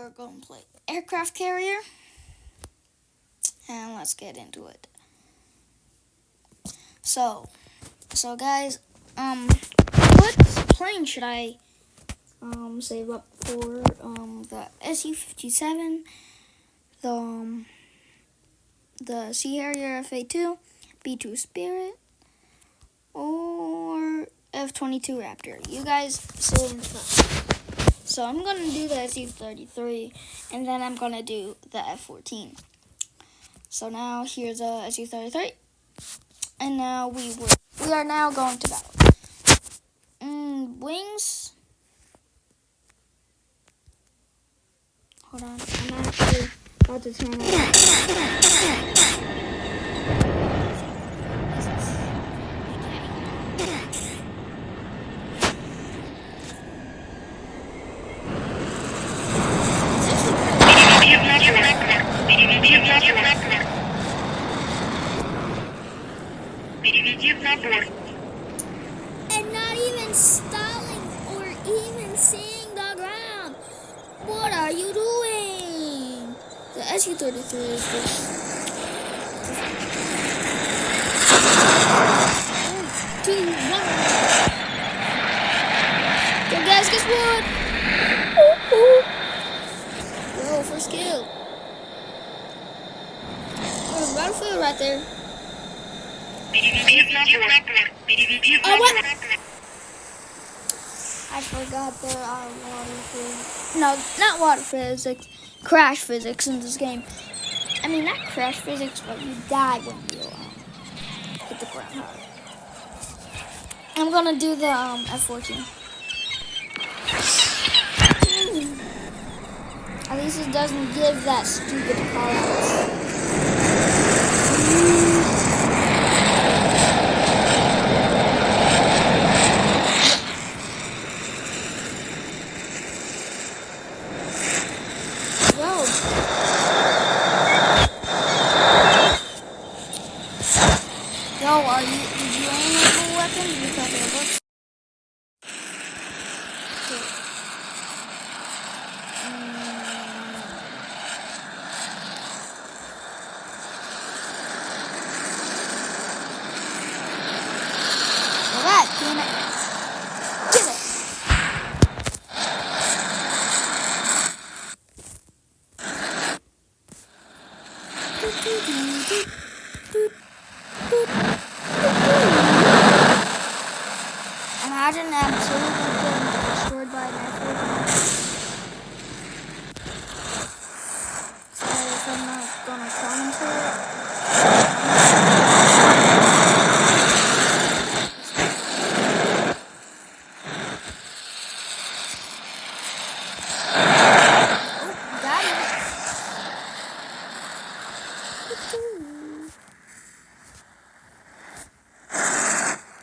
we're going to play aircraft carrier. And let's get into it. So guys, what plane should I save up for? The Su-57, the Sea Harrier FA2, B-2 Spirit, or F-22 Raptor? You guys say in the comments. So I'm gonna do the Su-33, and then I'm gonna do the F-14. So now here's a Su-33, and now we are now going to battle. Wings. Hold on, I'm actually about to turn it on. And not even stalling or even seeing the ground. What are you doing? The Su-33 is just... 2, 1. So guys, guess what? Yo, first kill. There's a battlefield right there. Oh, what? I forgot there are water physics. No, not water physics. Crash physics in this game. I mean, not crash physics, but you die when you hit the ground hard. I'm gonna do the F-14. At least it doesn't give that stupid call out. Yo, did you enable weapons? Because it looks... Alright, get it. Imagine absolutely getting destroyed by an F-14. Sorry if I'm not gonna comment to it. Got it.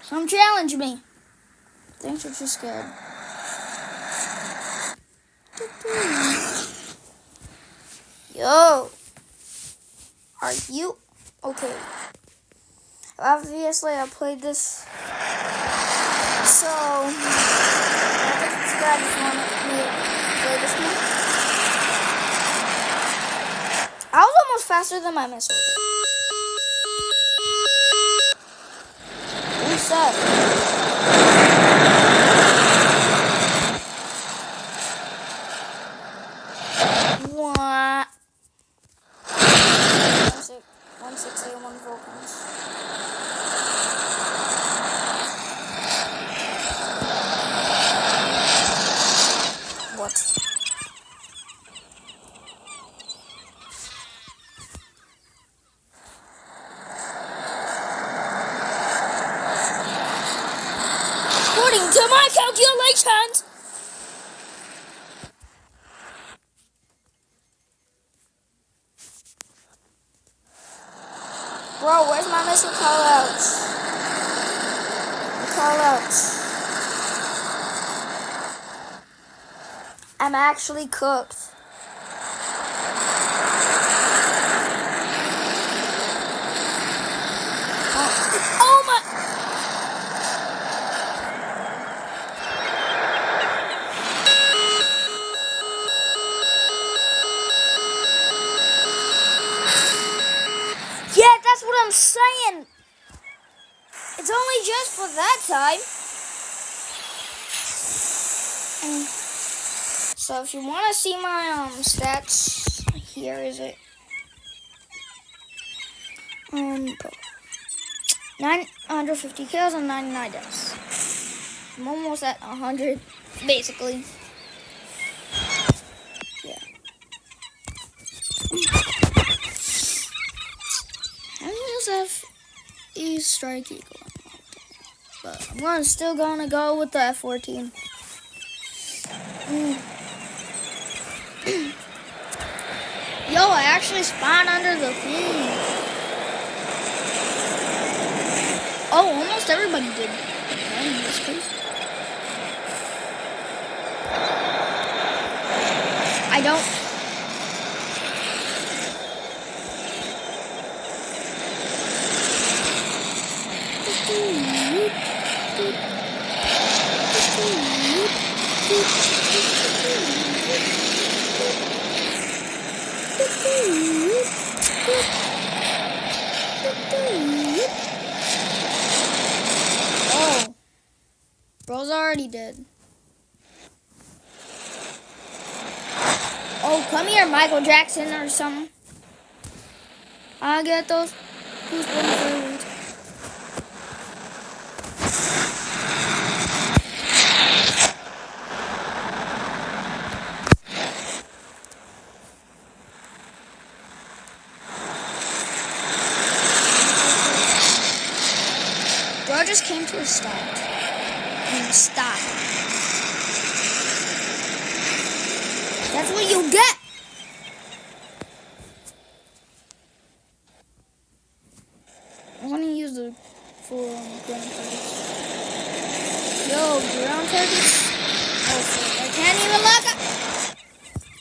Some challenge me. Thanks if you're scared. Yo, are you okay? Obviously, I played this, so subscribe if you want me to play this one. I was almost faster than my missile. What's up? What? 161 Vulcans. What? According to my calculations, bro, where's my missile callouts? Callouts. I'm actually cooked. Oh my! I'm saying. It's only just for that time. So if you want to see my stats, here is it. 950 kills and 99 deaths. I'm almost at 100, basically. Yeah. I almost have a Strike Eagle. But I'm still gonna go with the F14. Yo, I actually spawned under the thing. Oh, almost everybody did. Okay, in this case. I don't. Oh, bro's already dead. Oh, come here, Michael Jackson or something. I get those goosebumps. Bro just came to a stop. Stop. That's what you get. I want to use the full ground targets. Yo, ground targets. Oh, fuck. I can't even lock on.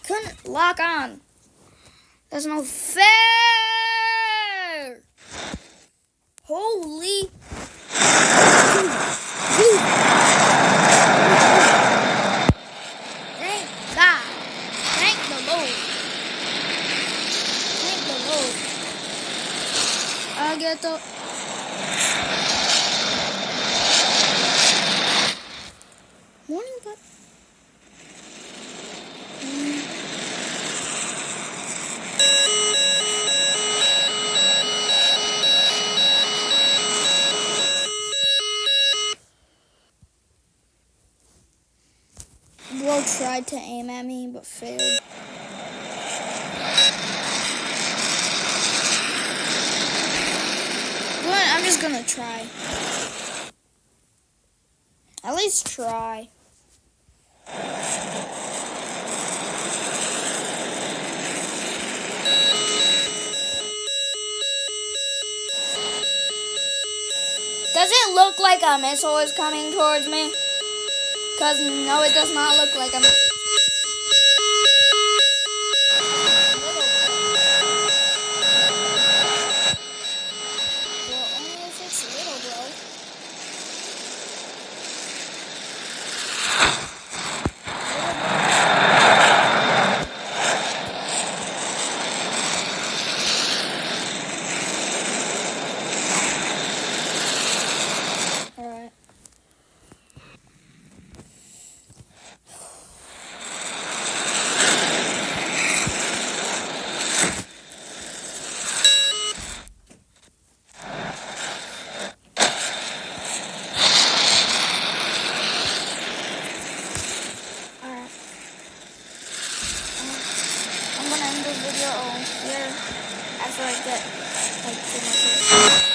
Couldn't lock on. That's no fair. Holy. Thank God. Thank the Lord. Thank the Lord. I'll get the... Morning, but... Bro tried to aim at me, but failed. But I'm just gonna try. At least try. Does it look like a missile is coming towards me? Because no, it does not look like a missile. Well, only if it's little, bro. Alright. I'm gonna end this video here after I get like 2 more kills.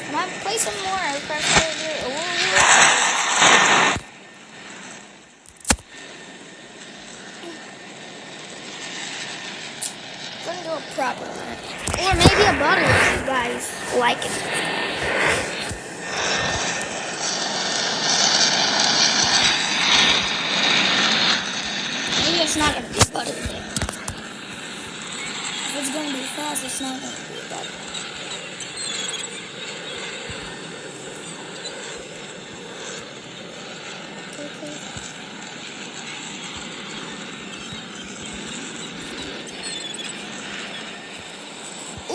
I might play some more aircraft here. Gonna do a proper one. Or maybe a butter if you guys like it. it's not gonna be butter. If it's gonna be fast, it's not gonna be butter. Okay.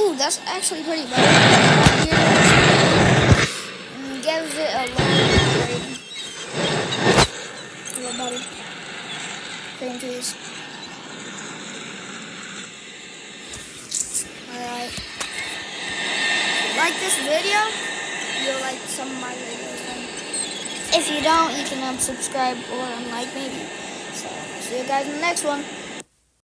Ooh, that's actually pretty butter. Give it a low rating. Low butter. Cream cheese. Alright. Like this video, you'll like some of my videos then. If you don't, you can unsubscribe or unlike maybe. So, see you guys in the next one.